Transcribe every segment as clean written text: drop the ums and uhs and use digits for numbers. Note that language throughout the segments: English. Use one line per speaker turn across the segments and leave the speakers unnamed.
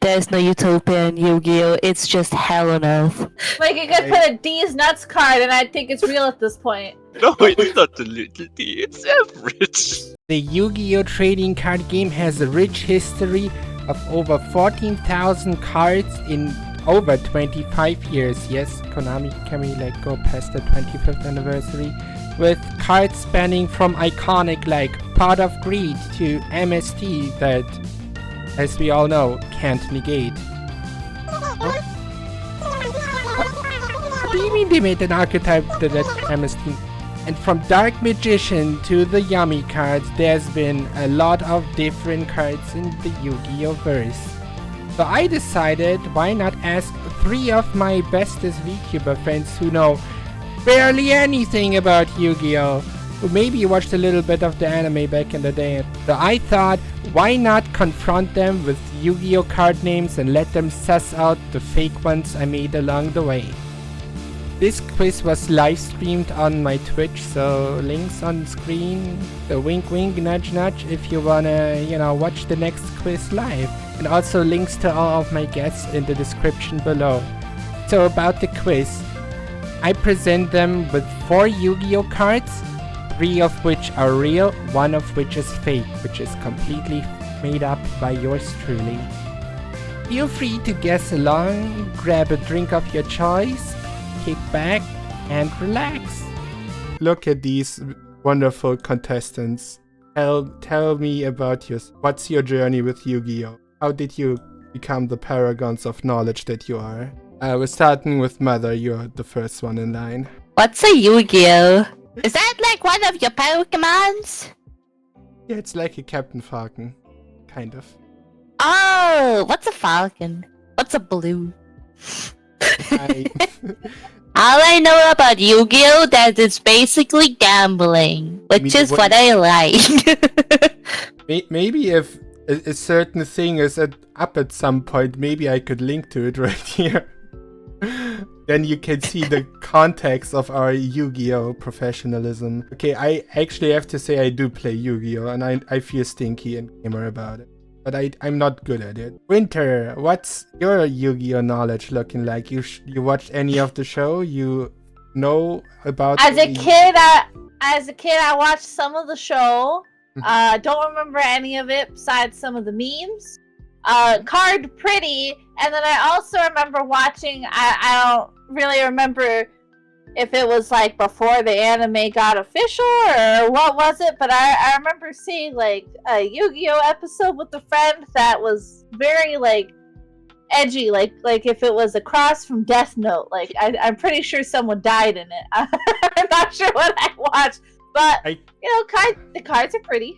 there's no utopia in Yu-Gi-Oh! It's just hell on earth.
Like, you could put a D's nuts card and I'd think it's real at this point.
No, it's not a little D, it's average.
The Yu-Gi-Oh! Trading card game has a rich history of over 14,000 cards in over 25 years. Yes, Konami, can we go past the 25th anniversary? With cards spanning from iconic like Pot of Greed to MST that, as we all know, can't negate. What do you mean they made an archetype that MST? And from Dark Magician to the Yummy cards, there's been a lot of different cards in the Yu-Gi-Oh! Verse. So I decided, why not ask 3 of my bestest VTuber friends who know barely anything about Yu-Gi-Oh! Who maybe watched a little bit of the anime back in the day. So I thought, why not confront them with Yu-Gi-Oh! Card names and let them suss out the fake ones I made along the way. This quiz was live streamed on my Twitch, so links on screen, the wink wink nudge nudge if you wanna, watch the next quiz live. And also links to all of my guests in the description below. So about the quiz, I present them with 4 Yu-Gi-Oh! Cards, 3 of which are real, 1 of which is fake, which is completely made up by yours truly. Feel free to guess along, grab a drink of your choice, kick back and relax. Look at these wonderful contestants. Tell me about what's your journey with Yu-Gi-Oh? How did you become the paragons of knowledge that you are? We're starting with Mother, you're the first one in line.
What's a Yu-Gi-Oh? Is that like one of your Pokemons?
Yeah, it's like a Captain Falcon. Kind of.
Oh, what's a Falcon? What's a blue? All I know about Yu-Gi-Oh! That it's basically gambling, which is what I like.
Maybe if a certain thing is up at some point, maybe I could link to it right here. Then you can see the context of our Yu-Gi-Oh! Professionalism. Okay, I actually have to say I do play Yu-Gi-Oh! And I feel stinky and gamer about it. But I'm not good at it. Winter, what's your Yu-Gi-Oh! Knowledge looking like? You watched any of the show? You know about...
As a kid, I watched some of the show. Don't remember any of it besides some of the memes. Card pretty, and then I also remember watching. I don't really remember if it was like before the anime got official or what was it, but I remember seeing like a Yu-Gi-Oh! Episode with a friend that was very like edgy, like if it was a cross from Death Note. Like I'm pretty sure someone died in it. I'm not sure what I watched, but the cards are pretty.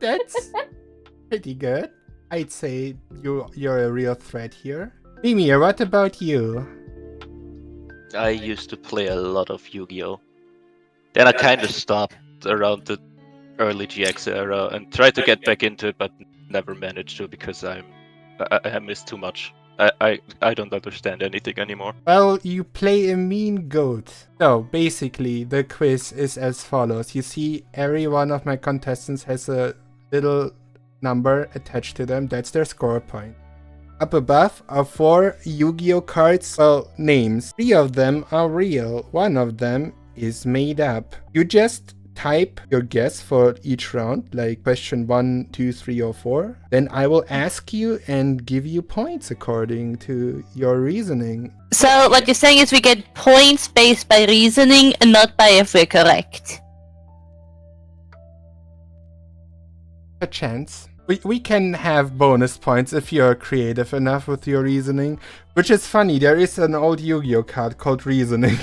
That's pretty good. I'd say you're a real threat here. Mimi, what about you?
I used to play a lot of Yu-Gi-Oh! Then I kind of stopped around the early GX era and tried to get back into it, but never managed to because I missed too much. I don't understand anything anymore.
Well, you play a mean goat. So, basically, the quiz is as follows. You see, every one of my contestants has a little number attached to them. That's their score point. Up above are 4 Yu-Gi-Oh! Cards, names. 3 of them are real. 1 of them is made up. You just type your guess for each round, like question 1, 2, 3, or 4. Then I will ask you and give you points according to your reasoning.
So what you're saying is we get points based by reasoning and not by if we're correct.
A chance. We can have bonus points if you're creative enough with your reasoning. Which is funny, there is an old Yu-Gi-Oh! Card called Reasoning.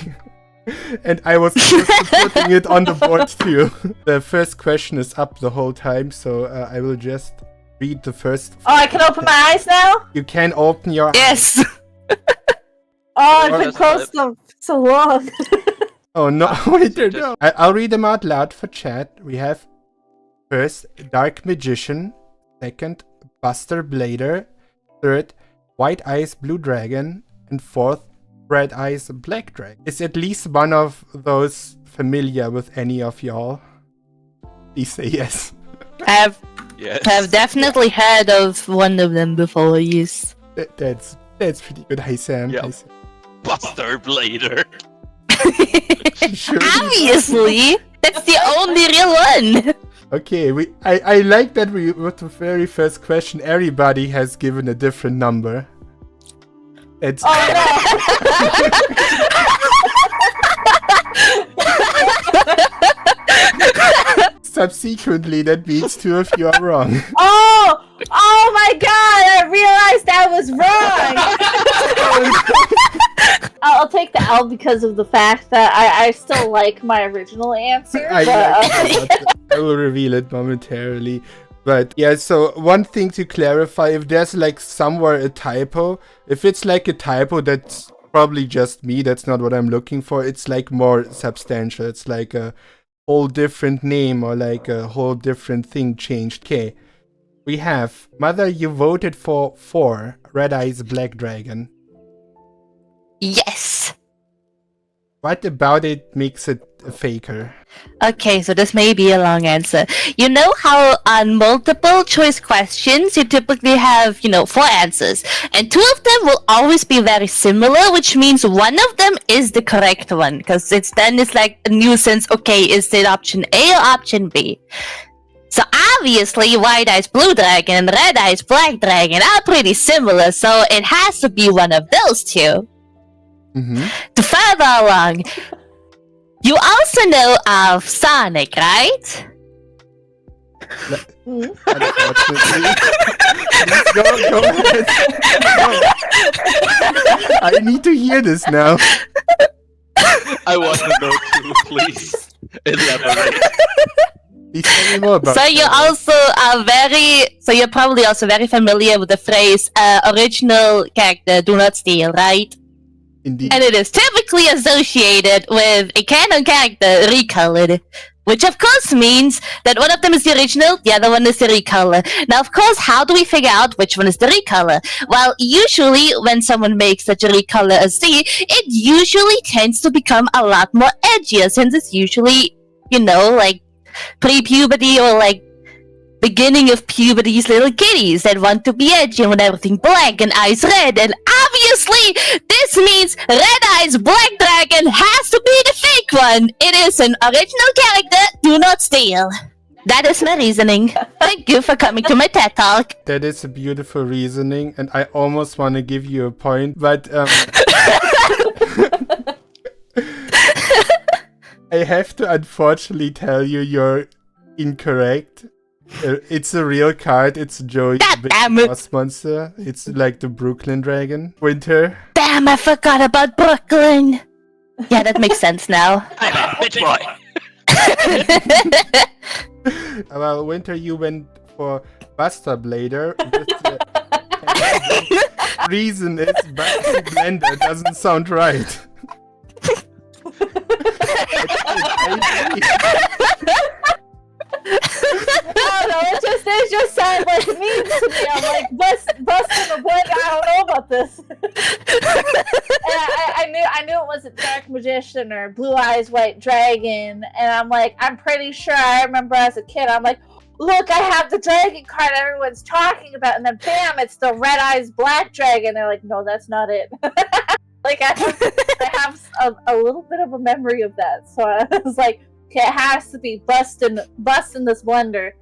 And I was putting it on the board too. The first question is up the whole time, so I will just read the first...
Oh, I can open my eyes now?
You can open your eyes.
Yes!
Oh, I've been closed so long.
Oh no, wait, no. I'll read them out loud for chat. We have first, Dark Magician. Second, Buster Blader. Third, White Eyes Blue Dragon. And fourth, Red Eyes Black Dragon. Is at least one of those familiar with any of y'all? Please say yes.
I have
Yes.
I've definitely heard of one of them before, yes.
That's pretty good. Hi Sam.
Yeah.
Hi, Sam.
Buster Blader.
Sure.
Obviously! That's the only real one!
Okay, I like that we with the very first question everybody has given a different number. It's subsequently that means 2 of you are wrong.
Oh my god, I realized I was wrong! I'll take the L because of the fact that I still like my original answer.
I
But,
like that. I will reveal it momentarily. But yeah, so one thing to clarify, if there's like somewhere a typo, if it's like a typo that's probably just me, that's not what I'm looking for, it's like more substantial. It's like a whole different name or like a whole different thing changed. Okay, we have Mother, you voted for 4, Red Eyes Black Dragon.
Yes!
What about it makes it a faker?
Okay, so this may be a long answer. You know how on multiple choice questions you typically have, 4 answers, and 2 of them will always be very similar, which means one of them is the correct one, because it's like a nuisance. Okay, is it option A or option B? So obviously, White Eyes Blue Dragon and Red Eyes Black Dragon are pretty similar, so it has to be one of those 2.
Mm-hmm.
To further along, you also know of Sonic, right?
Unfortunately. Please go ahead. No. I need to hear this now.
I want to know too, please. Elaborate.
Please tell me more about
So you also you're probably also very familiar with the phrase original character do not steal, right?
Indeed.
And it is typically associated with a canon character recolored, which of course means that one of them is the original, the other one is the recolor. Now, of course, how do we figure out which one is the recolor? Well, usually when someone makes such a recolor as C, it usually tends to become a lot more edgier, since it's usually, like pre-puberty or like beginning of puberty's little kitties that want to be edgy and want everything black and eyes red, and obviously this means Red Eyes Black Dragon has to be the fake one. It is an original character, do not steal. That is my reasoning. Thank you for coming to my TED Talk.
That is a beautiful reasoning, and I almost want to give you a point, but I have to unfortunately tell you you're incorrect. It's a real card. It's Joey, the big
damn it.
boss monster. It's like the Brooklyn Dragon. Winter.
Damn, I forgot about Brooklyn. Yeah, that makes sense now.
I'm a bitch boy.
Well, Winter, you went for Buster Blader. Reason is Buster Blender doesn't sound right.
No, it just sounds like memes to me. I'm like, busting the blend. I don't know about this. And I knew it was a Dark Magician or Blue Eyes White Dragon, and I'm like, I'm pretty sure I remember as a kid. I'm like, look, I have the dragon card everyone's talking about, and then bam, it's the Red Eyes Black Dragon. They're like, no, that's not it. Like I have a little bit of a memory of that, so I was like, okay, it has to be busting this blender.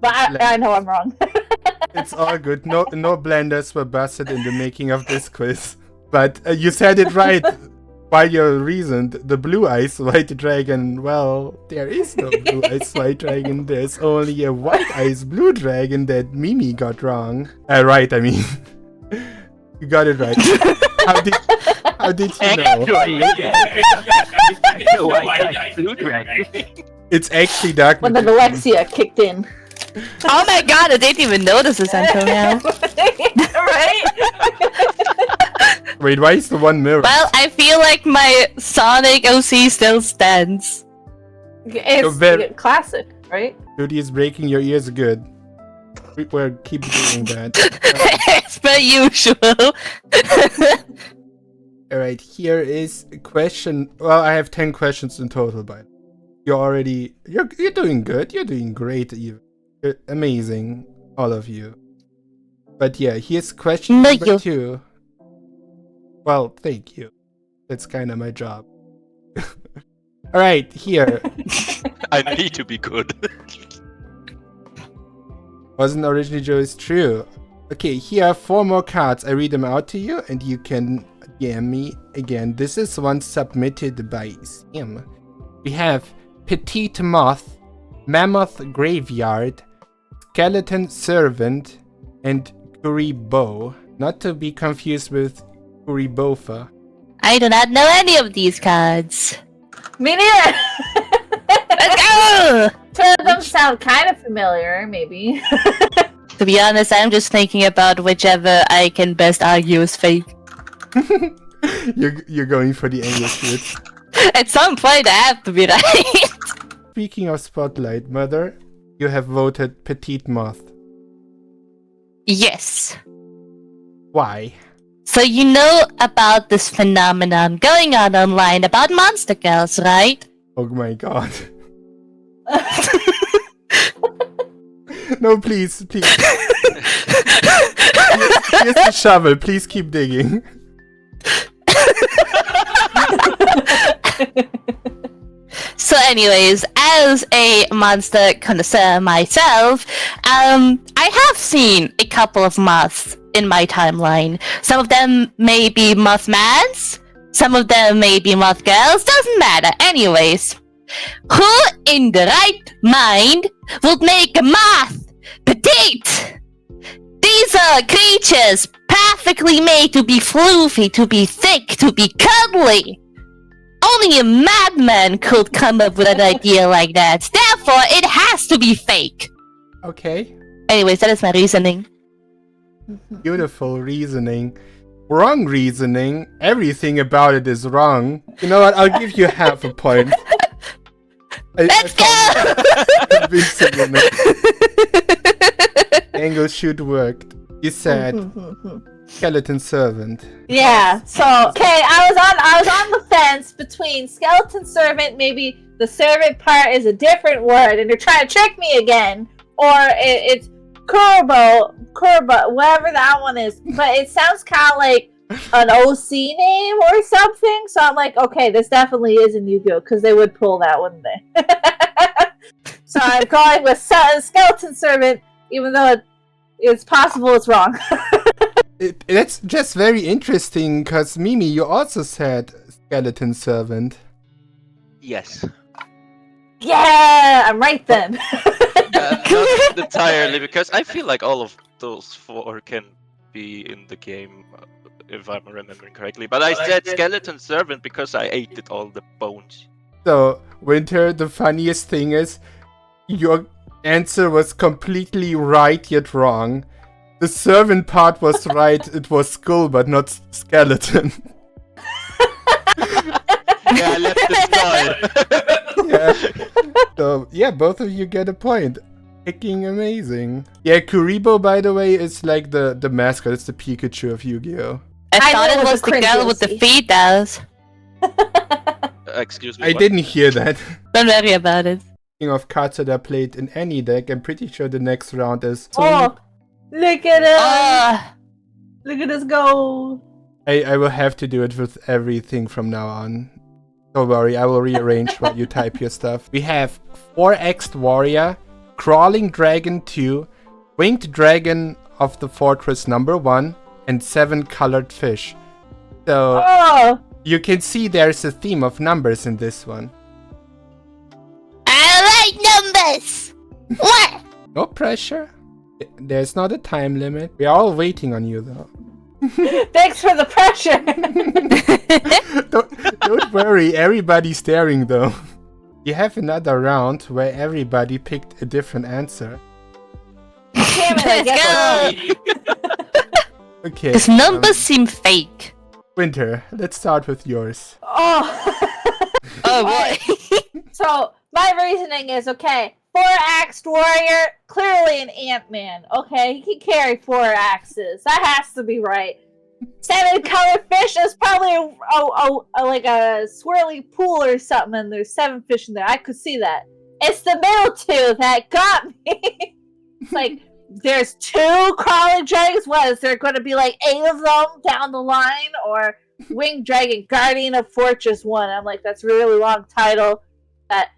But I know I'm wrong.
It's all good. No blenders were busted in the making of this quiz. But you said it right. By your reason, the Blue Eyes White Dragon, well, there is no Blue Eyes White Dragon. There's only a White Eyes Blue Dragon that Mimi got wrong. Right, I mean. You got it right. How did you know? It's actually Dark
When the
Magician.
dyslexia kicked in.
Oh my god, I didn't even notice this until now.
Right?
Wait, why is the one mirror?
Well, I feel like my Sonic OC still stands.
It's classic, right?
Duty is breaking your ears good. We'll keep doing that.
As per usual.
Alright, here is a question. Well, I have 10 questions in total, but you're doing good. You're doing great even. Amazing, all of you. But yeah, here's question
No,
number
you.
2. Well, thank you. That's kind of my job. Alright, here.
I need to be good.
Wasn't originally Joey's true. Okay, here are 4 more cards. I read them out to you and you can DM me again. This is one submitted by Sam. We have Petite Moth, Mammoth Graveyard, Skeleton Servant, and Kuribo. Not to be confused with Kuribofa.
I do not know any of these cards.
Me neither.
Let's go!
Two of them sound kind of familiar, maybe.
To be honest, I'm just thinking about whichever I can best argue is fake.
You're going for the English route.
At some point, I have to be right.
Speaking of Spotlight, Mother, you have voted Petite Moth.
Yes.
Why?
So you know about this phenomenon going on online about monster girls, right?
Oh my god. No, please. Here's the shovel. Please keep digging.
So anyways, as a monster connoisseur myself, I have seen a couple of moths in my timeline. Some of them may be mothmans, some of them may be moth girls, doesn't matter. Anyways, who in the right mind would make a moth petite? These are creatures perfectly made to be floofy, to be thick, to be cuddly. Only a madman could come up with an idea like that. Therefore, it has to be fake.
Okay.
Anyways, that is my reasoning.
Beautiful reasoning. Wrong reasoning. Everything about it is wrong. You know what? I'll give you half a point.
Let's go!
Convincing enough. Angle shoot worked. You said skeleton servant.
Yeah. So okay, I was on the fence between skeleton servant. Maybe the servant part is a different word, and you're trying to trick me again, or it's Kurbo, whatever that one is. But it sounds kind of like an OC name or something. So I'm like, okay, this definitely is in Yu-Gi-Oh because they would pull that, wouldn't they? So I'm going with skeleton servant, even though it's possible it's wrong.
That's just very interesting, because Mimi, you also said skeleton servant.
Yes.
Yeah, I'm right then.
Not entirely, because I feel like all of those 4 can be in the game, if I'm remembering correctly. But I said skeleton servant because I ate all the bones.
So, Winter, the funniest thing is, your answer was completely right yet wrong. The servant part was right, it was skull but not skeleton.
Yeah, I left the skull.
Yeah. So, yeah, both of you get a point. Freaking amazing. Yeah, Kuribo, by the way, is like the mascot. It's the Pikachu of Yu-Gi-Oh!
I
I
thought
knew
it
it was
was
a
the
cringe
girl with the
OC.
feet does.
Excuse me.
I
what?
didn't hear that.
Don't worry about it.
Speaking of cards that are played in any deck, I'm pretty sure the next round is...
Oh, look at us!
Ah,
Look at us go!
I will have to do it with everything from now on. Don't worry, I will rearrange while you type your stuff. We have 4X'd Warrior, Crawling Dragon 2, Winged Dragon of the Fortress number 1, and 7 Colored Fish. So,
Oh!
you can see there's a theme of numbers in this one.
I like numbers. What?
No pressure. There's not a time limit. We are all waiting on you though.
Thanks for the pressure!
Don't worry, everybody's staring though. You have another round where everybody picked a different answer.
Damn it, I guess
Okay.
These numbers seem fake.
Winter, let's start with yours.
Oh!
Oh boy.
So, my reasoning is, okay, 4-axed warrior, clearly an Ant-Man. Okay, he can carry 4 axes. That has to be right. 7 colored fish is probably like a swirly pool or something, and there's 7 fish in there. I could see that. It's the middle 2 that got me. It's like there's 2 crawling dragons. What is there going to be like 8 of them down the line, or Winged Dragon Guardian of Fortress 1? I'm like, that's a really long title. That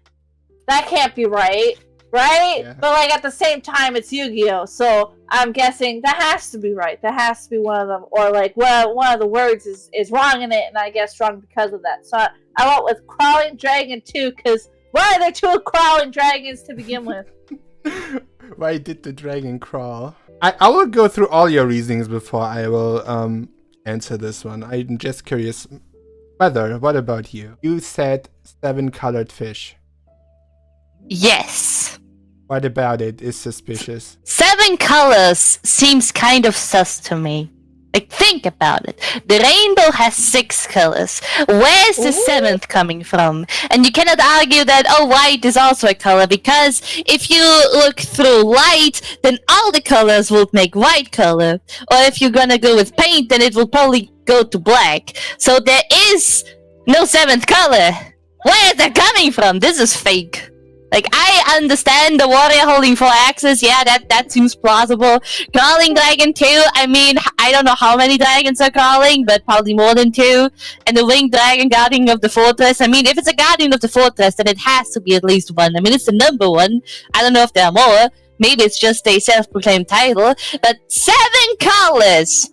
can't be right,
Yeah.
But like at the same time, it's Yu-Gi-Oh, so I'm guessing that has to be right. That has to be one of them, or like one of the words is wrong in it, and I guess wrong because of that. So I went with Crawling Dragon 2 because why are there 2 crawling dragons to begin with?
Why did the dragon crawl? I will go through all your reasonings before I will answer this one. I'm just curious. Weather, what about you? You said 7 colored fish.
Yes.
What about it is suspicious?
7 colors seems kind of sus to me. Like, think about it. The rainbow has 6 colors. Where's the 7th coming from? And you cannot argue that, oh, white is also a color, because if you look through light, then all the colors will make white color. Or if you're gonna go with paint, then it will probably go to black. So there is no 7th color. Where is that coming from? This is fake. Like, I understand the warrior holding 4 axes. Yeah, that seems plausible. Crawling dragon 2, I mean, I don't know how many dragons are crawling, but probably more than 2. And the winged dragon guardian of the fortress. I mean, if it's a guardian of the fortress, then it has to be at least 1. I mean, it's the number 1. I don't know if there are more. Maybe it's just a self-proclaimed title. But 7 colors!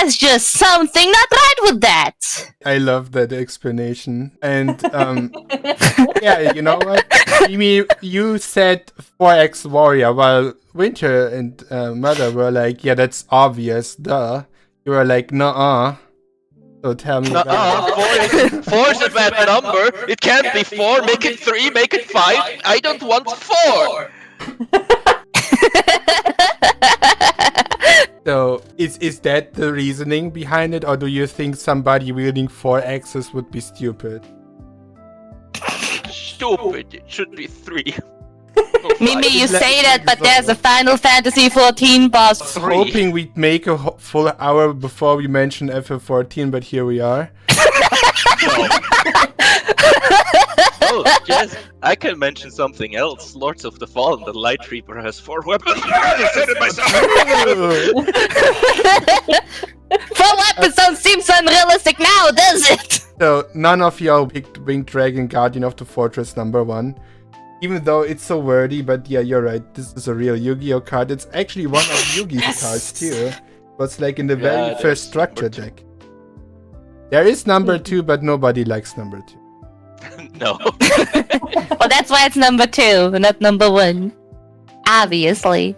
There's just something not right with that.
I love that explanation. And yeah, you know what? Mimi, you said 4X Warrior, while Winter and Mother were like, yeah, that's obvious, duh. You were like, nuh-uh. So tell me about it.
4 is a bad number. It can't be 4. Make it 3. Make it 5. I don't want 4.
So, is that the reasoning behind it, or do you think somebody wielding 4 axes would be stupid?
Stupid. It should be 3.
Mimi, you say that, but there's a Final Fantasy 14 boss.
I was hoping we'd make a full hour before we mention FF14, but here we are.
Oh, yes, I can mention something else. Lords of the Fallen, the Light Reaper has 4 weapons. I said it myself.
4 weapons don't seem so unrealistic now, does it?
So, none of y'all picked Winged Dragon Guardian of the Fortress #1. Even though it's so wordy, but yeah, you're right. This is a real Yu-Gi-Oh card. It's actually one of Yugi's cards too. It was like in the very first structure deck. There is #2, but nobody likes #2.
No.
Well, that's why it's #2, not #1. Obviously.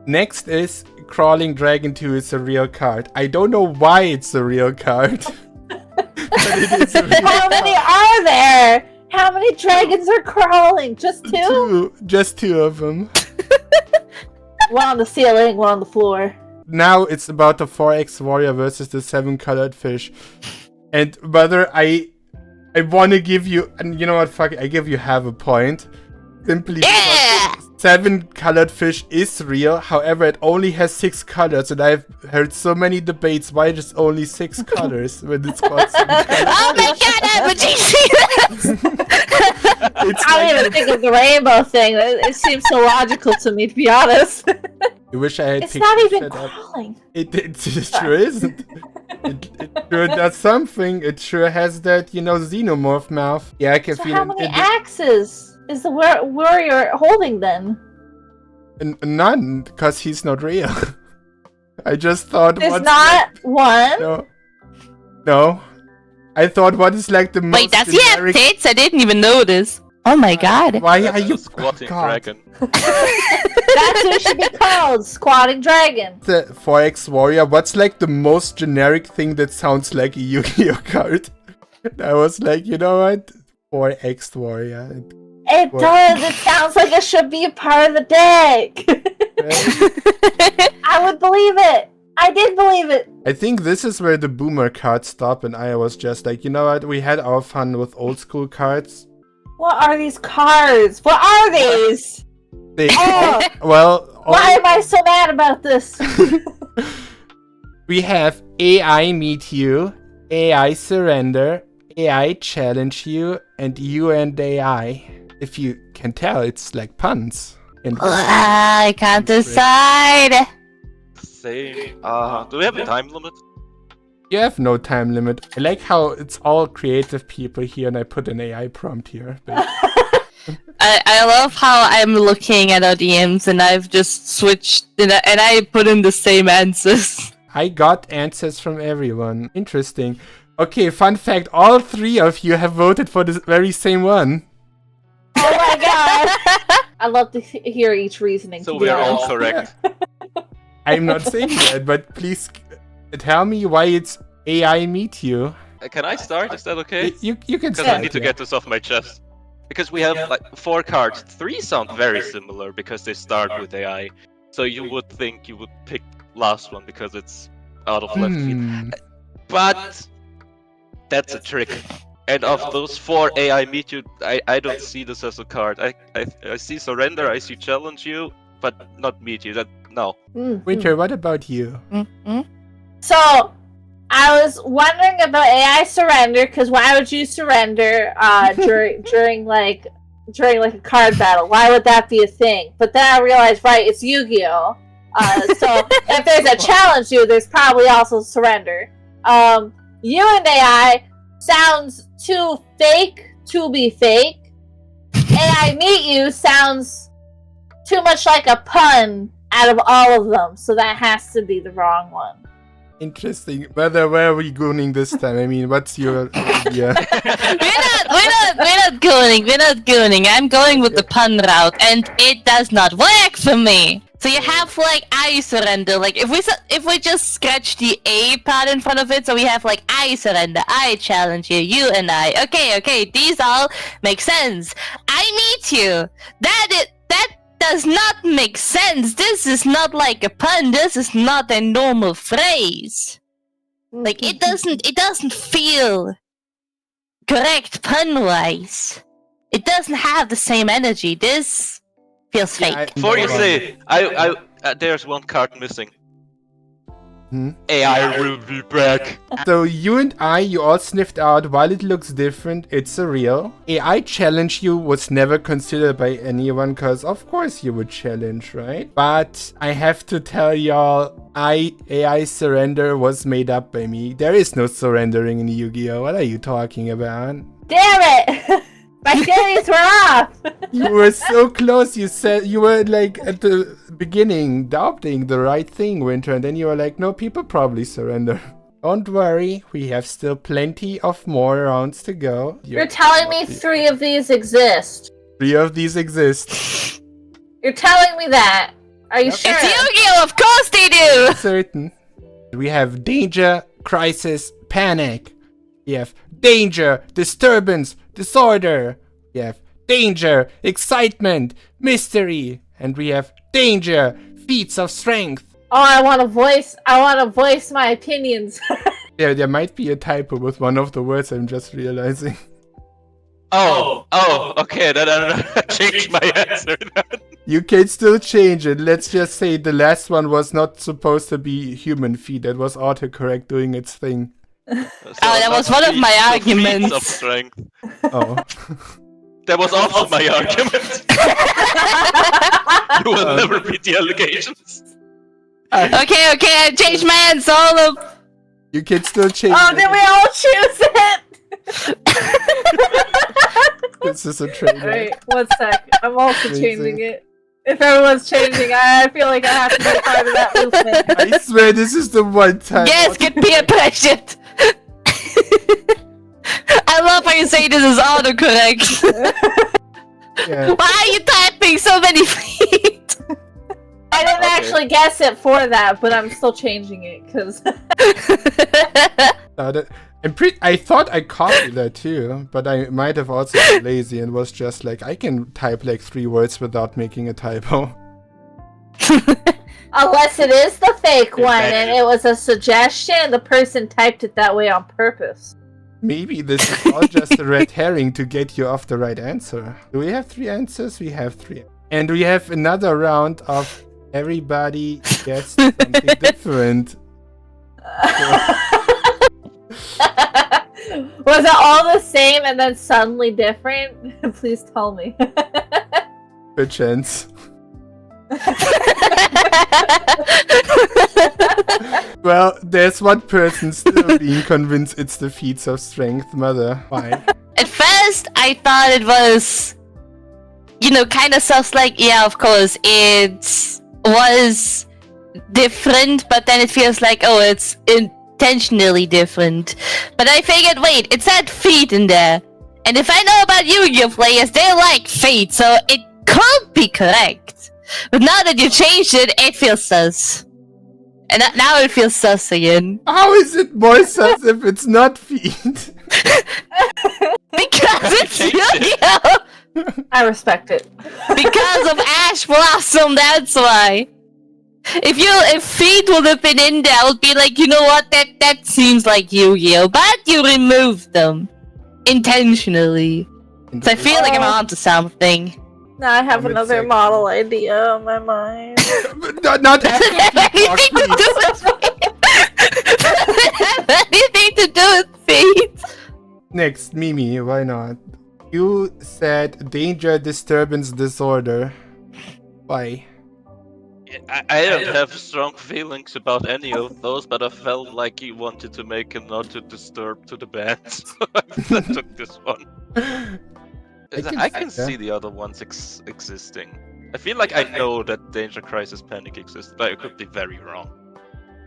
Next is Crawling Dragon 2 is a real card. I don't know why it's a real card. But it is a real
How many are there? How many dragons are crawling? Just 2?
Just 2 of them.
One on the ceiling, one on the floor.
Now it's about the 4X Warrior versus the 7 colored fish. And brother, I want to give you, and you know what, fuck it, I give you half a point. Simply because 7 colored fish is real, however it only has 6 colors, and I've heard so many debates why there's only 6 colors when it's called 7 colors.
Oh my god, I'm a genius!
I didn't even think of the rainbow thing. It seems so logical to me, to be honest.
I wish I had
It's
picked
not even
that up.
crawling.
It sure isn't. It sure does something. It sure has that, you know, xenomorph mouth. Yeah, I can
So
feel
how
it.
many axes is the warrior holding then?
None, because he's not real. I just thought.
There's
what's
not one?
No. No. I thought what is like the most.
Wait, does he have
generic...
tits? I didn't even notice. Oh my god.
Why are you
Squatting
God.
dragon?
That's what it should be called, Squatting Dragon.
The 4X Warrior, what's like the most generic thing that sounds like a Yu-Gi-Oh card? I was like, you know what? 4X Warrior.
It does. It sounds like it should be a part of the deck. I would believe it. I did believe it.
I think this is where the boomer cards stop, and I was just like, you know what? We had our fun with old school cards.
What are these cards? What are these?
They,
Oh.
well,
Why am I so mad about this?
we have AI meet you, AI surrender, AI challenge you, and you and AI. If you can tell, it's like puns. And
I can't decide.
Same. Do we have a time limit?
you have no time limit. I like how it's all creative people here, and I put an AI prompt here.
I love how I'm looking at our DMs and I've just switched and I put in the same answers.
I got answers from everyone. Interesting. Okay, fun fact, all 3 of you have voted for the very same one.
Oh my god! I love to hear each reasoning.
So
to be
we are all
honest.
correct.
I'm not saying that, but please tell me why it's AI Meet You.
Can I start? Is that okay?
You can
Because
start.
I need to
yeah.
get this off my chest. Because we have like 4 cards. 3 sound very similar because they start with AI. So you would think you would pick last one because it's out of left field.
Hmm.
But that's a trick. And of those 4 AI Meet You, I don't see this as a card. I see Surrender, I see Challenge You, but not Meet You. No.
Winter, what about you?
So, I was wondering about AI surrender, because why would you surrender during like a card battle? Why would that be a thing? But then I realized, right, it's Yu-Gi-Oh! So if there's a challenge you, there's probably also surrender. You and AI sounds too fake to be fake. AI Meet You sounds too much like a pun out of all of them, so that has to be the wrong one.
Interesting. Where are we gooning this time? I mean, what's your idea?
We're not gooning. I'm going with the pun route, and it does not work for me. So you have like I surrender. Like if we just scratch the A part in front of it, so we have like I surrender, I challenge you, you and I. Okay, these all make sense. I meet you. That does not make sense. This is not like a pun. This is not a normal phrase. Like it doesn't feel correct pun-wise. It doesn't have the same energy. This feels fake.
Before you say, there's one card missing.
Hmm?
AI will be back.
So you and you all sniffed out, while it looks different, it's a real. AI Challenge You was never considered by anyone, because of course you would challenge, right? But I have to tell y'all, AI Surrender was made up by me. There is no surrendering in Yu-Gi-Oh! What are you talking about?
Damn it! My theories were off!
You were so close. You said you were like at the beginning doubting the right thing, Winter, and then you were like, no, people probably surrender. Don't worry, we have still plenty of more rounds to go.
You're telling me 3 of these exist.
3 of these exist.
You're telling me that. Are you sure?
It's Yu-Gi-Oh! Of course they do!
Certain. We have danger, crisis, panic. We have danger, disturbance, disorder. We have danger, excitement, mystery. And we have danger, feats of strength.
Oh, I want to voice my opinions.
Yeah, there might be a typo with one of the words, I'm just realizing.
Oh, okay, then I changed my answer.
You can still change it. Let's just say the last one was not supposed to be human feet. That was autocorrect doing its thing.
That was one of my arguments.
Of strength.
Oh.
That was also my argument. You will never beat the allegations.
Okay, I changed my answer. All of.
You can still change
Oh,
it.
did we all choose it?
This is a traitor.
Wait, 1 sec. I'm also
Amazing.
changing it. If everyone's changing, I feel like I have to be a part of that movement.
I swear this is the one time.
Yes, get peer pressured. I love how you say this is autocorrect.
Yeah.
Why are you typing so many feet?
I didn't actually guess it for that, but I'm still changing it because
I thought I copied that too, but I might have also been lazy and was just like, I can type like 3 words without making a typo.
unless it is the fake one and it was a suggestion, the person typed it that way on purpose.
Maybe this is all just a red herring to get you off the right answer. Do we have 3 answers? We have 3. And we have another round of everybody gets something different.
Was it all the same and then suddenly different? Please tell me.
Good chance. Well, there's one person still being convinced it's the feats of strength, Mother. Why?
At first, I thought it was, kind of sounds like, yeah, of course, it was different, but then it feels like, oh, it's intentionally different. But I figured, wait, it said feet in there. And if I know about Yu-Gi-Oh players, they like feet, so it could be correct. But now that you changed it, it feels sus. And now it feels sus again.
How is it more sus if it's not feet?
Because it's Yu-Gi-Oh!
I respect it.
Because of Ash Blossom, that's why. If feet would have been in there, I would be like, you know what, that seems like Yu-Gi-Oh! But you removed them. Intentionally. So I feel like I'm onto something.
Now I have another model idea on my mind.
not
Anything to do with feet? Anything to do with feet?
Next, Mimi, why not? You said danger, disturbance, disorder. Why?
I don't have strong feelings about any of those, but I felt like he wanted to make him not to disturb to the band, so I took this one. I can see the other ones existing. I feel like I know that Danger, Crisis, Panic exists, but it could be very wrong.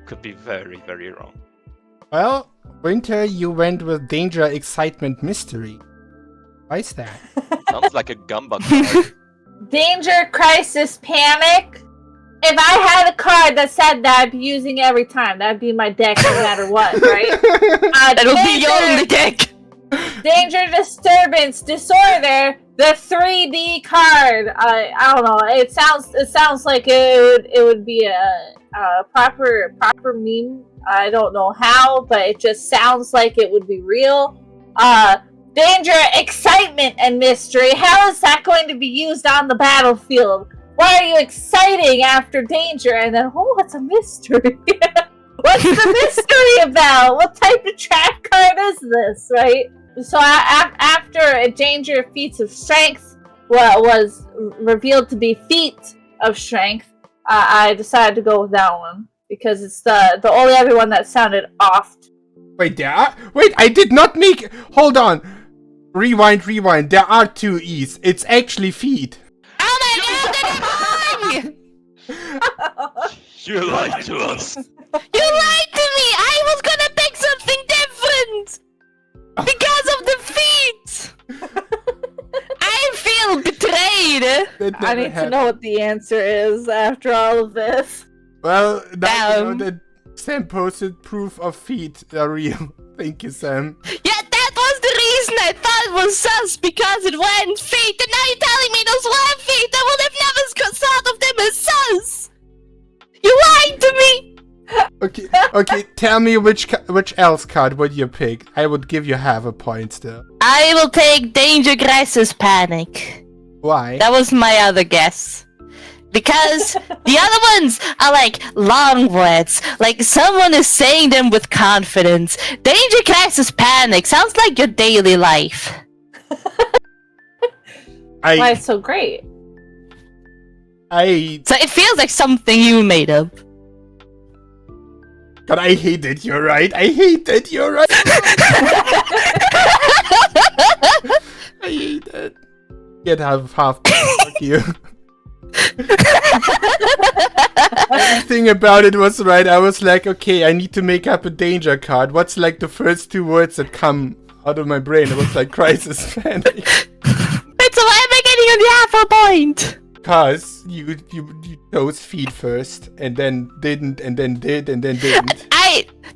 Could be very, very wrong.
Well, Winter, you went with danger, excitement, mystery. Why is that?
Sounds like a gamba card.
Danger, crisis, panic. If I had a card that said that, I'd be using it every time. That'd be my deck no matter what, right?
That would be your only deck.
Danger, disturbance, disorder. The 3D card. I don't know. It sounds like it would be a proper meme. I don't know how, but it just sounds like it would be real. Danger, excitement, and mystery. How is that going to be used on the battlefield? Why are you exciting after danger? And then, oh, it's a mystery. What's the mystery about? What type of trap card is this, right? So after danger, feats of strength was revealed to be feat of strength, I decided to go with that one because it's the only other one that sounded off.
Wait, I did not make. Hold on. Rewind. There are two E's. It's actually feet.
Oh my god,
You lied to us.
you lied to me! I was gonna pick something different! Because of the feet! I feel betrayed!
I need to know what the answer is after all of this.
Well, now you know that Sam posted proof of feet are real. Thank you, Sam.
Yeah, that was the reason I thought it was sus, because it went feet, and now you're telling me those were feet! I would have never thought of them as sus! You lied to me!
Okay, tell me which else card would you pick? I would give you half a point still.
I will take Danger, Crisis, Panic.
Why?
That was my other guess. Because the other ones are like long words, like someone is saying them with confidence. Danger, Crisis, Panic sounds like your daily life.
Why it's so great?
So it feels like something you made up.
God, I hate it. You're right. I hate it. You're right. I hate it. Get half. Fuck you. Everything about it was right. I was like, okay, I need to make up a danger card. What's like the first two words that come out of my brain? It was like crisis, panic.
Wait, so why am I getting only half a point?
Cause you chose feet first, and then didn't, and then did, and then didn't.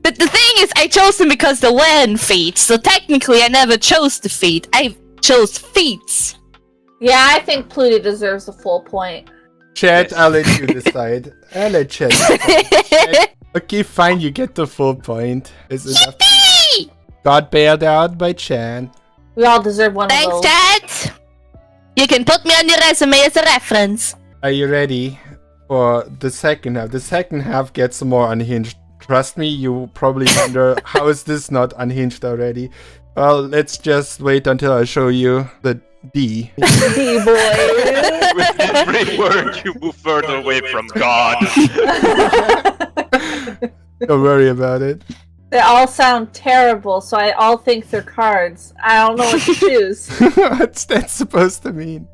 But the thing is, I chose them because they weren't feet. So technically, I never chose the feet. I chose feet.
Yeah, I think Plutie deserves a full point.
Chat, I'll let you decide. I'll let Chat decide. Okay, fine, you get the full point. Is enough. Got bailed out by Chat.
We all deserve one of those.
Thanks, Chat. You can put me on your resume as a reference.
Are you ready for the second half? The second half gets more unhinged. Trust me, you probably wonder, how is this not unhinged already? Well, let's just wait until I show you the D.
D boys.
With every word, you move further away from God.
Don't worry about it.
They all sound terrible, so I all think they're cards. I don't know what to choose.
What's that supposed to mean?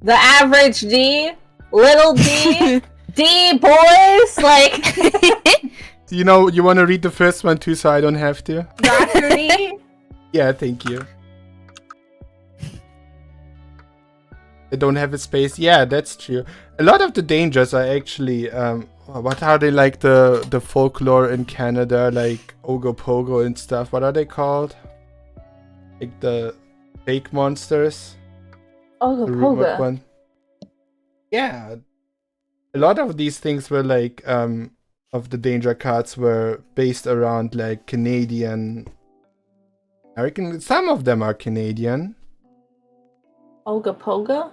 The average D, little D, D boys, like
You know, you want to read the first one too, so I don't have to?
Dr. D.
Yeah, thank you. I don't have a space. Yeah, that's true. A lot of the dangers are actually, what are they, like the folklore in Canada, like Ogopogo and stuff? What are they called? Like the fake monsters?
Oh,
The rumored
Poga.
one. Yeah. A lot of these things were like, of the danger cards were based around like Canadian, American. Some of them are Canadian.
Ogopoga?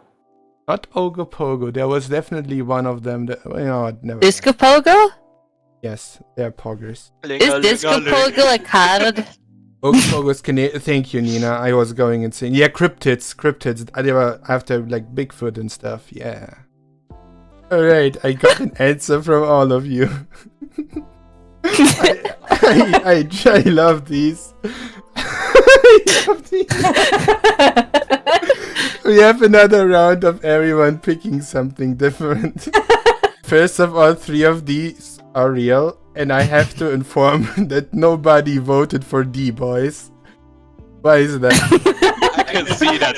Not Ogopogo. There was definitely one of them that, you know what, never.
Disco Pogo?
Yes, they're poggers.
Is Disco Pogo a card?
Ogopogo's Canadian. Thank you, Nina. I was going insane. Yeah, cryptids. They were after like Bigfoot and stuff. Yeah. Alright, I got an answer from all of you. I love these. I love these. We have another round of everyone picking something different. First of all, 3 of these are real, and I have to inform that nobody voted for D, boys. Why is that?
I can see that.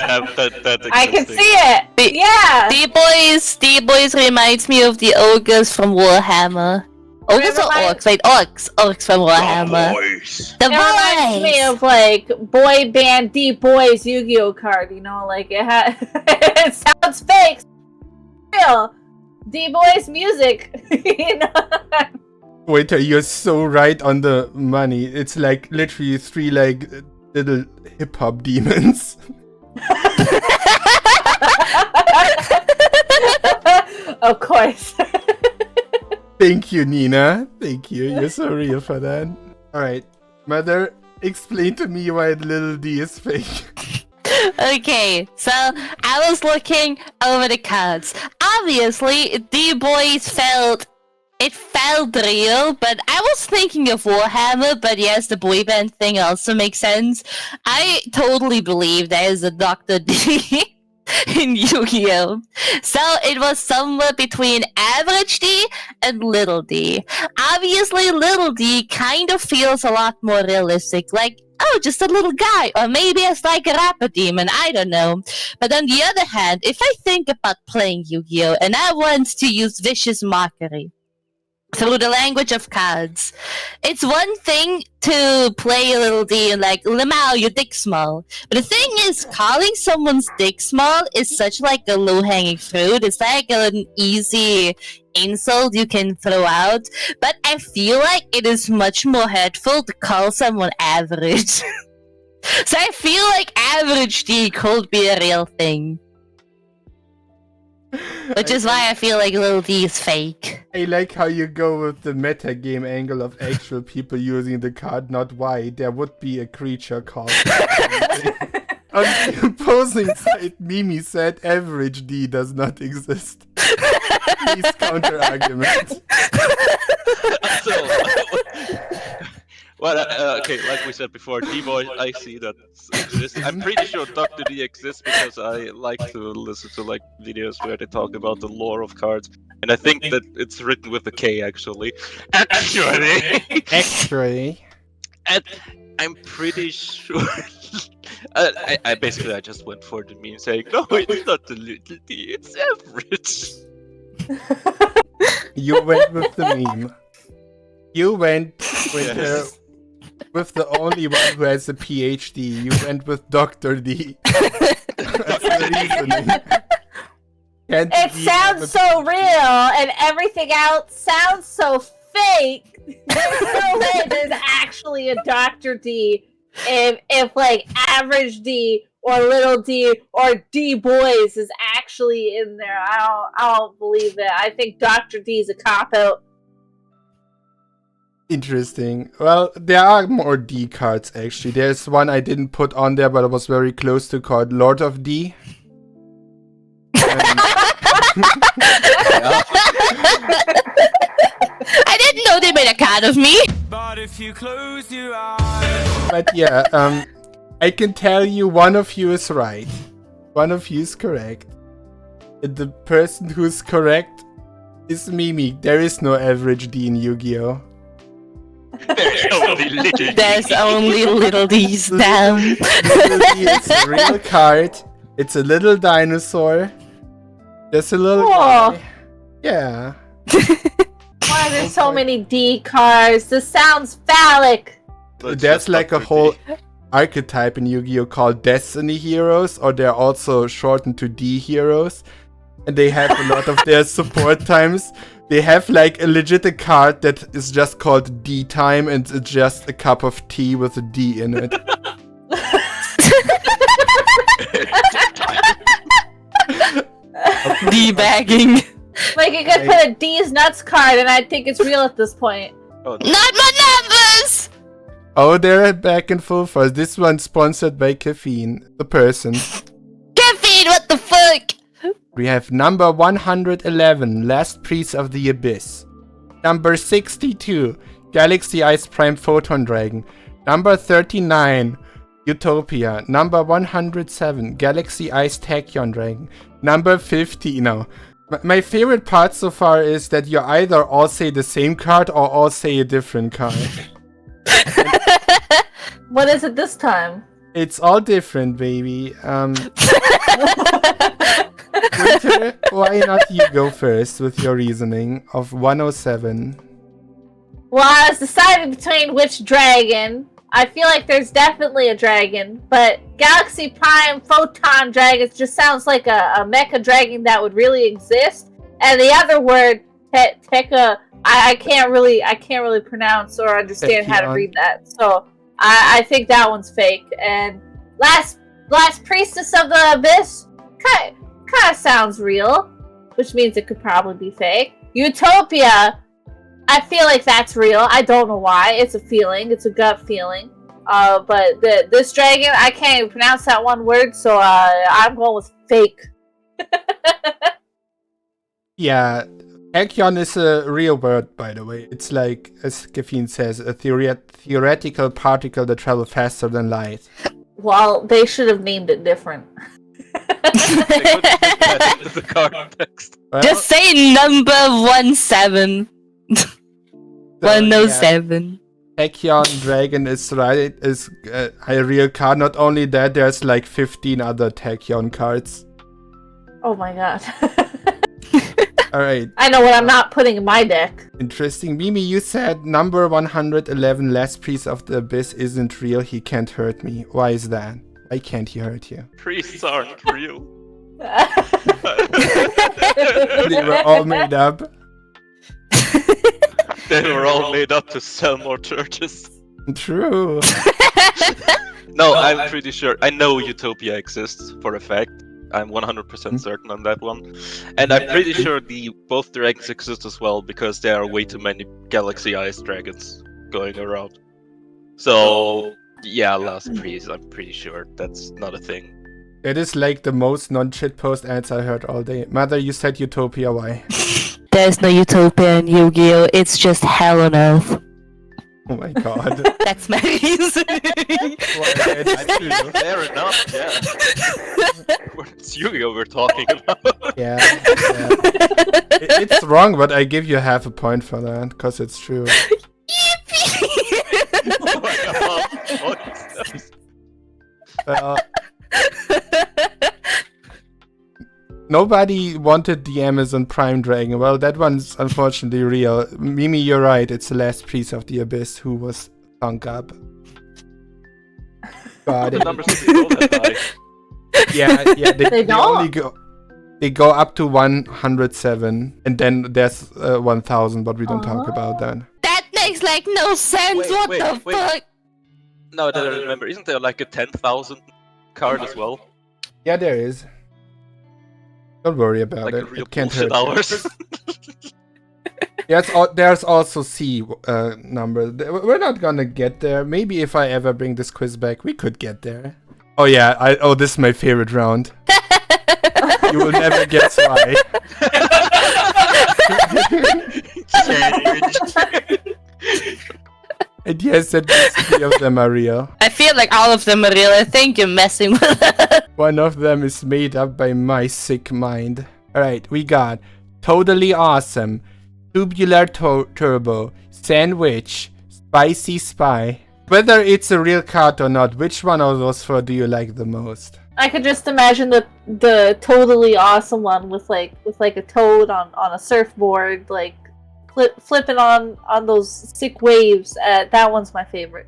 I can
existing.
see it! Yeah!
D-Boys reminds me of the ogres from Warhammer. Ogres or orcs? Wait, orcs from Warhammer. The
It reminds me
boys!
of like boy band D boys Yu-Gi-Oh card, you know, like it it sounds fake, real. D boys music, you know.
Waiter, you're so right on the money. It's like literally 3 like little hip hop demons.
Of course.
Thank you, Nina. Thank you. You're so real for that. Alright. Mother, explain to me why little D is fake.
Okay, so I was looking over the cards. Obviously, D-Boys felt real, but I was thinking of Warhammer, but yes, the boy band thing also makes sense. I totally believe there is a Dr. D in Yu-Gi-Oh! So it was somewhere between average D and little D. Obviously, little D kind of feels a lot more realistic, like, oh, just a little guy, or maybe it's like a rapper demon, I don't know. But on the other hand, if I think about playing Yu-Gi-Oh! And I want to use vicious mockery through the language of cards, it's one thing to play a little D and like, Lamau, your dick small. But the thing is, calling someone's dick small is such like a low-hanging fruit. It's like an easy insult you can throw out. But I feel like it is much more hurtful to call someone average. So I feel like average D could be a real thing. Which is why I feel like little D is fake.
I like how you go with the metagame angle of actual people using the card, not why. There would be a creature called. On the opposing side, Mimi said average D does not exist. Please counter argument.
Well, okay, like we said before, D-Boy, I see that exists. I'm pretty sure Dr. D exists because I like to listen to like videos where they talk about the lore of cards, and I think that it's written with a K actually.
Actually.
And I'm pretty sure. I basically just went for the meme saying, no, it's not the little D, it's average.
You went with the meme. You went with
Yes.
with the only one who has a PhD. You went with Dr. D. That's the reasoning. Can't
It
believe
sounds
that-
so real, and everything else sounds so fake. There's no way there's actually a Dr. D if like average D or little D or D boys is actually in there. I don't believe it. I think Dr. D is a cop out.
Interesting. Well, there are more D cards actually. There's one I didn't put on there, but I was very close to, called Lord of D.
I didn't know they made a card of me.
But if you close your eyes.
But yeah, I can tell you one of you is right. One of you is correct. And the person who's correct is Mimi. There is no average D in Yu-Gi-Oh!
There's only little D's, damn.
Little D is a real card. It's a little dinosaur. There's a little guy. Yeah.
Why are there so many D cards? This sounds phallic.
There's like a whole archetype in Yu-Gi-Oh! Called Destiny Heroes, or they're also shortened to D Heroes. And they have a lot of their support times. They have like a legit card that is just called D time, and it's just a cup of tea with a D in it.
D-bagging.
Like, you could put a D's nuts card, and I think it's real at this point.
Oh,
Not my numbers!
Oh, they're back in full force. This one's sponsored by Caffeine, the person.
Caffeine, what the fuck?
We have number 111, Last Priest of the Abyss. Number 62, Galaxy Ice Prime Photon Dragon. Number 39, Utopia. Number 107, Galaxy Ice Tachyon Dragon. Number 50, now. My favorite part so far is that you either all say the same card or all say a different card.
What is it this time?
It's all different, baby. Winter, why not you go first with your reasoning of 107?
Well, I was deciding between which dragon. I feel like there's definitely a dragon, but Galaxy Prime Photon Dragon just sounds like a mecha dragon that would really exist. And the other word, Tekka, I can't really pronounce or understand how to read that. So I think that one's fake. And last Priestess of the Abyss, kind of sounds real, which means it could probably be fake. Utopia, I feel like that's real. I don't know why. It's a feeling. It's a gut feeling. But this dragon, I can't even pronounce that one word, so I'm going with fake.
Yeah, Tachyon is a real word, by the way. It's like, as Caffeine says, a theoretical particle that travels faster than light.
Well, they should have named it different.
the context.
Well,
Just say number 17. 107.
Tachyon Dragon is right. Is a real card. Not only that, there's like 15 other Tachyon cards.
Oh my god.
Alright.
I know what I'm not putting in my deck.
Interesting. Mimi, you said number 111, Last Priest of the Abyss, isn't real. He can't hurt me. Why is that? Why can't he hurt you?
Priests aren't real.
They were all made up.
They were all made up to sell more churches.
True.
No, I'm pretty sure. I know Utopia exists for a fact. I'm 100% certain on that one. And I'm pretty sure both dragons exist as well, because there are way too many Galaxy Ice dragons going around. So, yeah, Last Priest, I'm pretty sure that's not a thing.
It is like the most non-shitpost ads I heard all day. Mother, you said Utopia, why?
There's no Utopia in Yu-Gi-Oh! It's just hell on earth.
Oh my god.
That's my reasoning.
Fair enough, yeah. It's Yu-Gi-Oh! We're talking about.
Yeah. It's wrong, but I give you half a point for that, because it's true. Well, nobody wanted the Amazon Prime Dragon. Well, that one's unfortunately real. Mimi, you're right. It's the Last Priest of the Abyss who was thunk up. But
The numbers don't go that high.
yeah, they
don't?
only go up to 107, and then there's 1000, but we don't talk about that.
That makes like no sense.
Wait,
What the fuck?
No, I don't remember. Isn't there like a 10,000 card as well?
Yeah, there is. Don't worry about
Like
it.
a real
It can't
bullshit
hurt you.
hours?
There's also C number. We're not gonna get there. Maybe if I ever bring this quiz back, we could get there. Oh yeah, this is my favorite round. You will never guess why. And yes, at least 3 of them are real.
I feel like all of them are real. I think you're messing with us.
One of them is made up by my sick mind. Alright, we got Totally Awesome, Tubular Turbo, Sandwich, Spicy Spy. Whether it's a real card or not, which one of those 4 do you like the most?
I could just imagine the totally awesome one with like a toad on a surfboard, like flipping on those sick waves. That one's my favorite.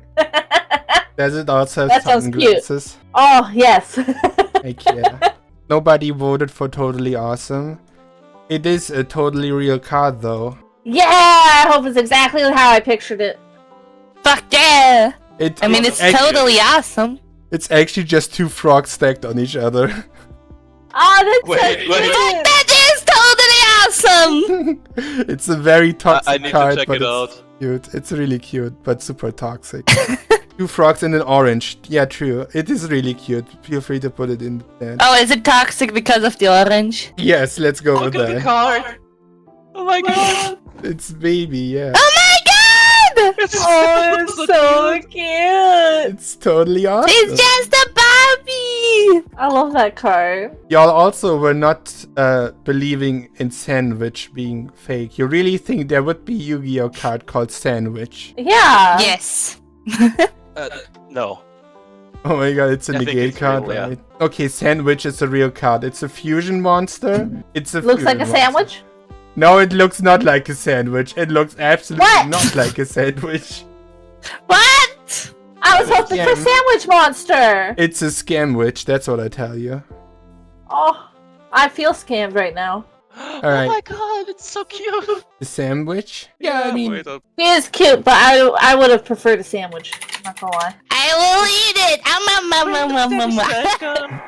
Does it also
That
have
sounds cute.
sunglasses?
Oh yes.
Heck yeah. Nobody voted for Totally Awesome. It is a totally real card though.
Yeah, I hope it's exactly how I pictured it.
Fuck yeah!
It's
Totally awesome.
It's actually just 2 frogs stacked on each other.
Oh, that's
Wait.
so
That is totally awesome!
It's a very toxic
I need
card,
to check
but
it
it's
out.
cute. It's really cute, but super toxic. 2 frogs and an orange. Yeah, true. It is really cute. Feel free to put it in the chat.
Oh, is it toxic because of the orange?
Yes, let's go with
Look at the
that.
card! Oh my god!
It's baby, yeah.
Oh my god!
Oh, it's so cute.
It's totally awesome.
It's just a Barbie!
I love that card.
Y'all also were not believing in Sandwich being fake. You really think there would be Yu-Gi-Oh card called Sandwich?
Yeah.
Yes.
No.
Oh my god, it's a
I think
negate
it's
card,
real, yeah.
right? Okay, Sandwich is a real card. It's a fusion monster. It's a
Looks like
fusion
a
monster.
sandwich.
No, it looks not like a sandwich. It looks absolutely
What?
not like a sandwich.
What?
I was hoping for
Yeah.
sandwich monster.
It's a scamwich, that's what I tell you.
Oh, I feel scammed right now.
Oh
Alright.
my god, it's so cute!
The sandwich? Yeah, I mean,
Wait up.
He is cute, but I would have preferred a sandwich. I'm not gonna lie.
I will eat it!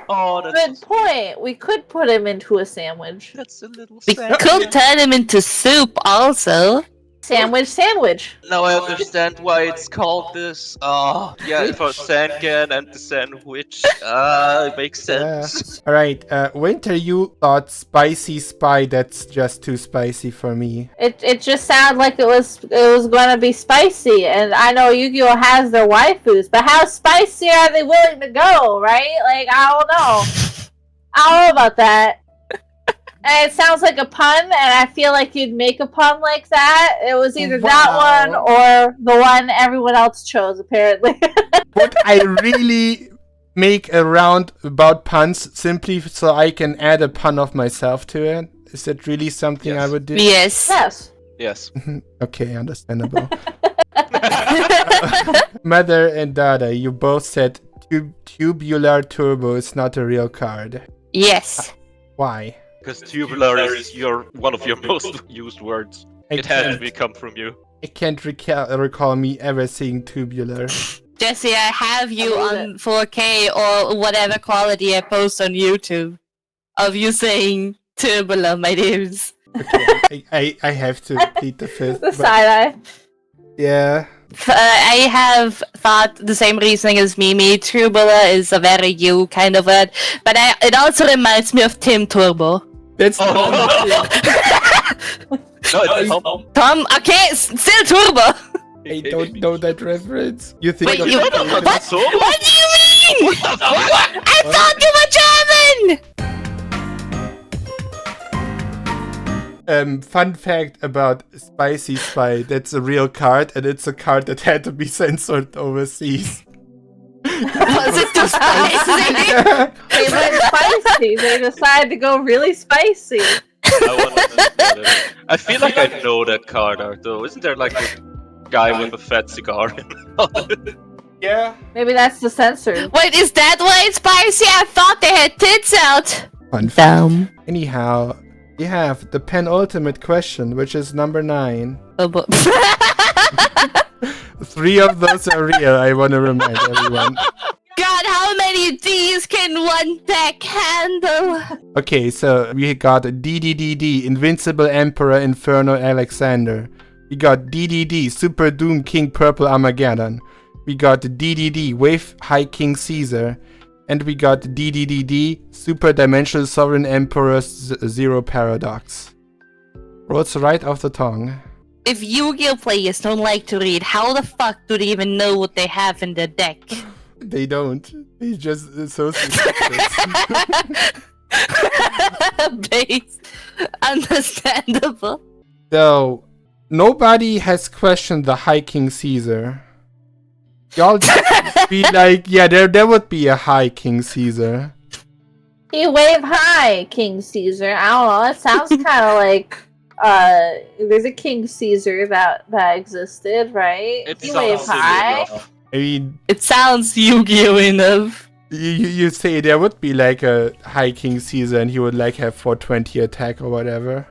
Oh,
Good point. We could put him into a sandwich.
that's a little
We could turn him into soup also.
Sandwich.
Now I understand why it's called this. Oh, yeah, for Sangan and the sandwich. It makes sense.
Alright, Winter, you thought Spicy Spy, that's just too spicy for me.
It just sounded like it was gonna be spicy, and I know Yu-Gi-Oh has their waifus, but how spicy are they willing to go, right? Like I don't know about that. And it sounds like a pun, and I feel like you'd make a pun like that. It was either that one or the one everyone else chose, apparently.
Would I really make a round about puns simply so I can add a pun of myself to it? Is that really something I
Yes.
would do?
Yes.
Yes.
Yes.
Okay, understandable. Mother and Dada, you both said Tubular Turbo is not a real card.
Yes.
Why?
Because tubular is one of your most used words. It had to come from you.
I can't recall me ever seeing tubular.
Jesse, I have you
I
on 4K or whatever quality I post on YouTube of you saying tubular, my dudes.
Okay, I have to plead the fifth.
The
but
side eye.
yeah.
I have thought the same reasoning as Mimi. Tubular is a very you kind of word, but it also reminds me of Tim Turbo.
That's
Oh, no, it's
Tom, okay, still Turbo.
I don't know that reference. You think
Wait,
of
you-
the
what?
Turtles?
What do you mean?
What the fuck?
I thought you were German.
Fun fact about Spicy Spy, that's a real card, and it's a card that had to be censored overseas.
Was it too spicy?
They went spicy. They decided to go really spicy.
I feel like I know that card art though. Isn't there like a guy with a fat cigar in it?
Yeah.
Maybe that's the censor.
Wait, is that why it's spicy? I thought they had tits out.
Fun fact.
Dumb.
Anyhow, we have the penultimate question, which is number 9.
Oh, boy.
3 of those are real, I want to remind everyone.
God god, how many Ds can one deck handle?
Okay, so we got DDDD, Invincible Emperor Inferno Alexander. We got DDD, Super Doom King Purple Armageddon. We got DDD, Wave High King Caesar. And we got DDDD, Super Dimensional Sovereign Emperor Zero Paradox. Rolls right off the tongue.
If Yu-Gi-Oh players don't like to read, how the fuck do they even know what they have in their deck?
They don't. They just associate this.
Base. Understandable.
So, nobody has questioned the High King Caesar. Y'all just be like, yeah, there would be a High King Caesar.
He wave high, King Caesar. I don't know. It sounds kind of like there's a King Caesar that existed, right?
It
He
sounds
wave
silly
high.
enough.
I mean,
It sounds Yu-Gi-Oh enough.
you say there would be like a High King Caesar and he would like have 420 attack or whatever.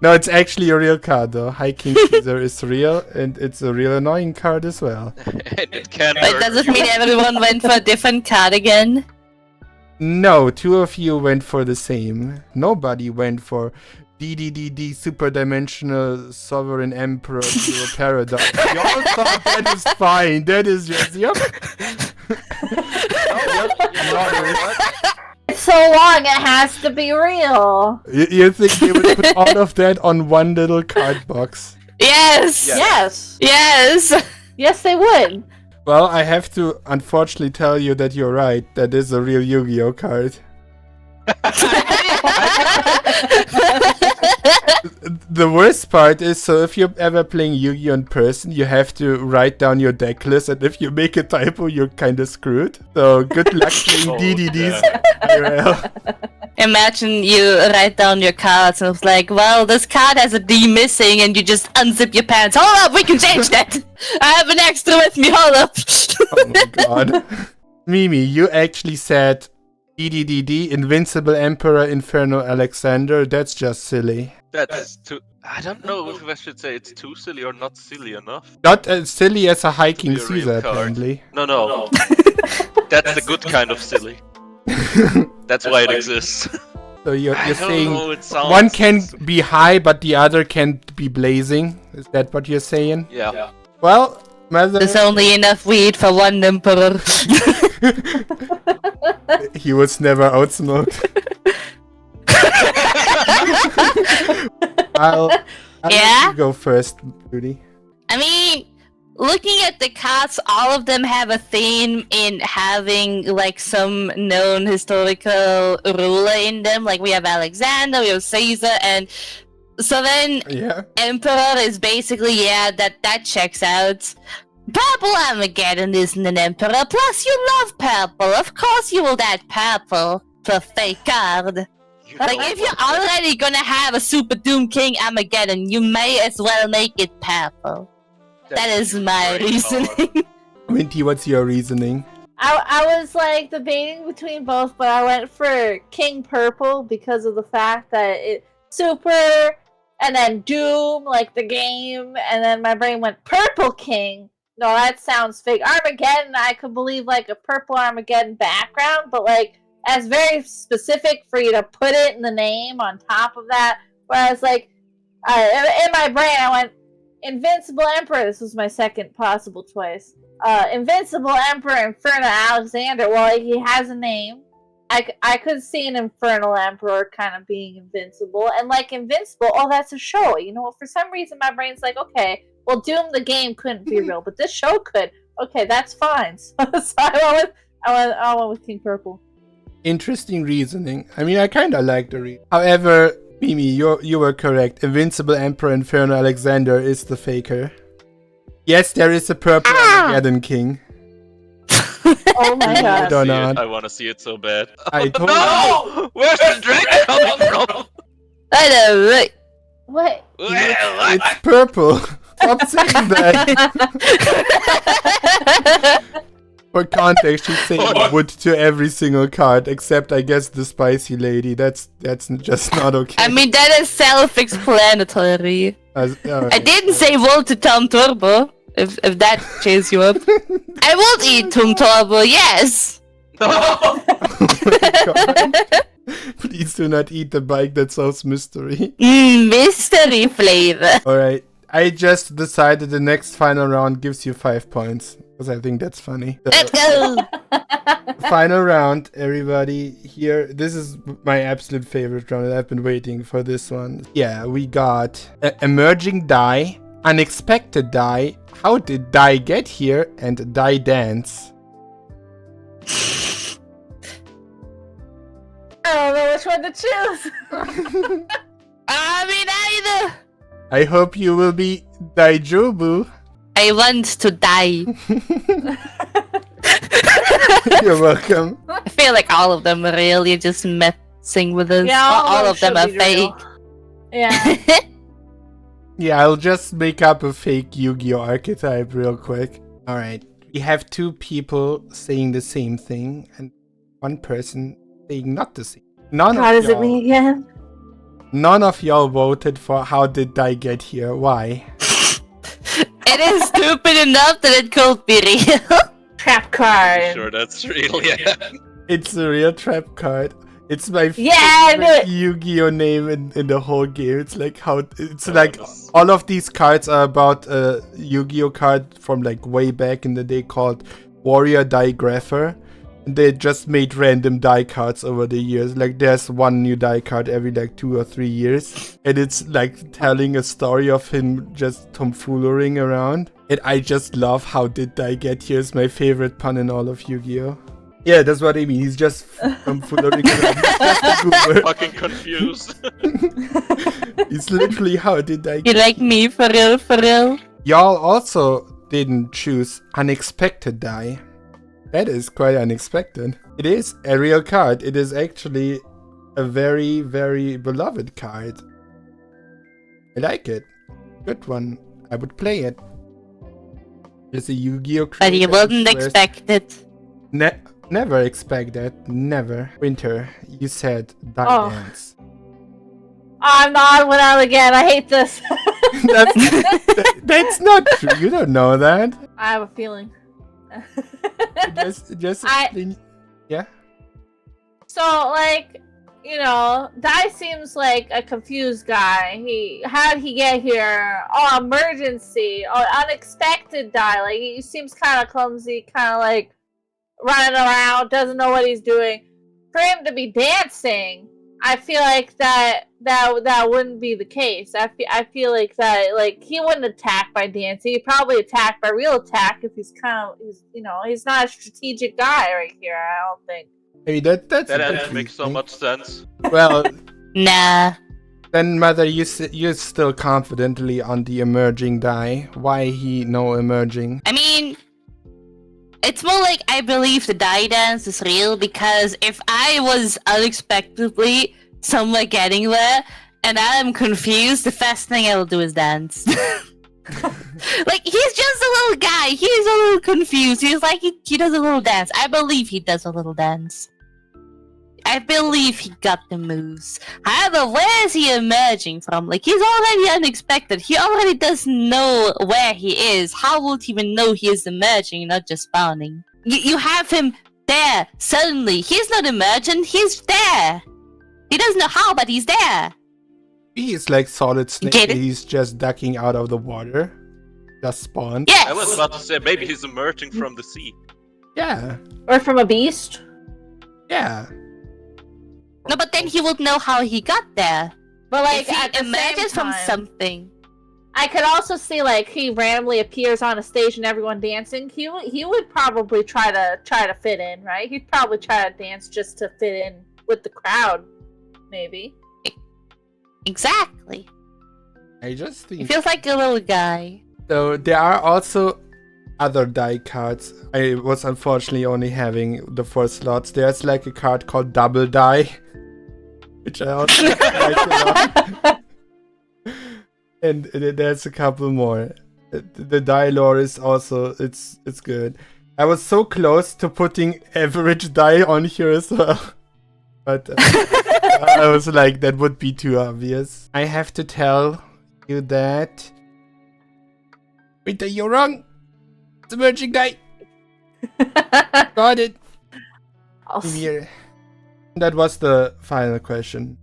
No, it's actually a real card though. High King Caesar is real and it's a real annoying card as well.
And it can
But
hurt
does it
you.
mean everyone went for a different card again?
No, two of you went for the same. Nobody went for DDDD Super Dimensional Sovereign Emperor Zero Paradox. Y'all thought that is fine. That is just, yep.
It's so long, it has to be real.
You think they would put all of that on one little card box?
Yes!
Yeah.
Yes.
Yes!
Yes, they would.
Well, I have to unfortunately tell you that you're right. That is a real Yu-Gi-Oh card. The worst part is, so if you're ever playing Yu-Gi-Oh in person, you have to write down your deck list, and if you make a typo, you're kind of screwed. So good luck playing
Oh,
DDDs
yeah.
IRL.
Imagine you write down your cards and it's like, well, this card has a D missing, and you just unzip your pants. Hold up, we can change that! I have an extra with me, hold up!
Oh my god. Mimi, you actually said DDDD, Invincible Emperor Inferno Alexander. That's just silly.
That's too. I don't know if I should say it's too silly or not silly enough.
Not as silly as a High King
be a real
Caesar,
card.
apparently.
No. That's the good kind of silly. That's why it exists.
So you're
I don't
saying
know, it sounds...
one can be high, but the other can't be blazing? Is that what you're saying?
Yeah.
Well, Mother,
There's only enough weed for one emperor.
he was never outsmoked. I'll
Yeah?
let you go first, Rudy.
I mean, looking at the cards, all of them have a theme in having like some known historical ruler in them. Like we have Alexander, we have Caesar, and so then
Yeah.
Emperor is basically, yeah, that checks out. Purple Armageddon isn't an emperor, plus you love purple. Of course you will add purple for fake card.
You
Like,
know
if you're
what?
already gonna have a Super Doom King Armageddon, you may as well make it purple. That is my
great
reasoning.
Minty, what's your reasoning?
I was like debating between both, but I went for King Purple because of the fact that it super and then Doom, like the game, and then my brain went Purple King. No, that sounds fake. Armageddon, I could believe like a purple Armageddon background, but like as very specific for you to put it in the name on top of that. Whereas like in my brain, I went Invincible Emperor. This was my second possible choice. Invincible Emperor Inferno Alexander. Well, he has a name. I could see an Infernal Emperor kind of being invincible. And like Invincible, oh, that's a show. You know, for some reason my brain's like, okay, well, Doom the game couldn't be real, but this show could. Okay, that's fine. So I went with King Purple.
Interesting reasoning. I mean, I kinda like the reason. However, Mimi, you were correct. Invincible Emperor Inferno Alexander is the faker. Yes, there is a purple Armageddon King.
Oh my god.
Or not.
I want to see it so bad.
I told you.
No! Where's the dragon coming from?
I know, right?
What?
It's purple. Stop saying that. For context, she's saying wood to every single card, except I guess the spicy lady. That's just not okay.
I mean, that is self-explanatory.
Alright.
I didn't say Volt to Tom Turbo. If that cheers you up. I will eat Tum Turbo, yes!
Oh my God. Please do not eat the bike that solves mystery.
Mystery flavor.
Alright, I just decided the next final round gives you 5 points. Because I think that's funny. So,
Let's go!
final round, everybody. Here, this is my absolute favorite round. I've been waiting for this one. Yeah, we got emerging die, unexpected die, how did die get here, and die dance.
I don't know which one to choose.
I mean, either.
I hope you will be Daijobu.
I want to die.
You're welcome.
I feel like all of them are really just messing with us.
Yeah,
all of them are
should be
fake.
real. Yeah.
Yeah, I'll just make up a fake Yu-Gi-Oh archetype real quick. Alright, we have 2 people saying the same thing and 1 person saying not the same.
How does it mean again?
None of y'all voted for how did I get here. Why?
It is stupid enough that it could be real.
Trap card.
Sure, that's real, yeah.
It's a real trap card. It's my
Yeah, I knew
favorite
it.
Yu-Gi-Oh name in the whole game. It's like how it's like all of these cards are about a Yu-Gi-Oh card from like way back in the day called Warrior Digrapher. And they just made random die cards over the years. Like there's one new die card every like 2 or 3 years. And it's like telling a story of him just tomfoolering around. And I just love how did I get here. It's my favorite pun in all of Yu-Gi-Oh. Yeah, that's what I mean. He's just tomfoolering around. He's just a goober.
Fucking confused.
It's literally how did I
You like me for real, for real?
Y'all also didn't choose unexpected die. That is quite unexpected. It is a real card. It is actually a very, very beloved card. I like it. Good one. I would play it. It's a Yu-Gi-Oh!
But you
creator
wouldn't
who swears-
expect it.
Never expect that. Never. Winter, you said die
Oh.
dance.
I'm the odd one out again. I hate this.
That's not true. You don't know that.
I have a feeling.
Just
I-
explain. Yeah.
So, like, you know, Dai seems like a confused guy. How did he get here? Oh, emergency. Oh, unexpected Dai. Like, he seems kind of clumsy, kind of like running around, doesn't know what he's doing. For him to be dancing, I feel like that wouldn't be the case. I feel like that, like, he wouldn't attack by dancing. He'd probably attack by real attack if he's he's not a strategic guy right here. I don't think.
I mean, that's
That makes so much sense.
Well,
Nah.
then Mother, you're still confidently on the emerging die. Why he no emerging?
I mean, it's more like I believe the die dance is real because if I was unexpectedly somewhere getting there and I am confused, the first thing I will do is dance. Like, he's just a little guy. He's a little confused. He's like, he does a little dance. I believe he does a little dance. I believe he got the moves. However, where is he emerging from? Like, he's already unexpected. He already doesn't know where he is. How would he even know he is emerging, not just spawning? You have him there, suddenly. He's not emerging, he's there. He doesn't know how, but he's there.
He's like Solid Snake.
Get it?
He's just ducking out of the water. Just spawned.
Yes!
I was about to say, maybe he's emerging from the sea.
Yeah.
Or from a beast.
Yeah.
No, but then he would know how he got there.
But like
If he
at the same
emerges from
time,
something.
I could also see like he randomly appears on a stage and everyone dancing. He would probably try to fit in, right? He'd probably try to dance just to fit in with the crowd, maybe.
Exactly.
I just
He
think
feels like a little guy.
so. There are also other die cards. I was unfortunately only having the 4 slots. There's like a card called Double Die, which I also like a lot. And there's a couple more. The die lore is also it's good. I was so close to putting average die on here as well, but I was like that would be too obvious. I have to tell you that Winter, you're wrong. It's a merging die. Got it.
I'll s-
Here. That was the final question.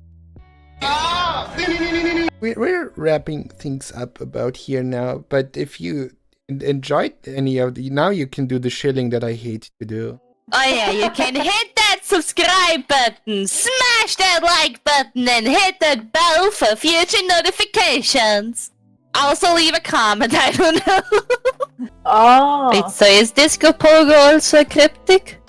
We're wrapping things up about here now, but if you enjoyed any of the, now you can do the shilling that I hate to do.
Oh yeah, you can hit that subscribe button, smash that like button, and hit that bell for future notifications. Also leave a comment, I don't know.
Oh.
Wait, so is Disco Pogo also cryptic?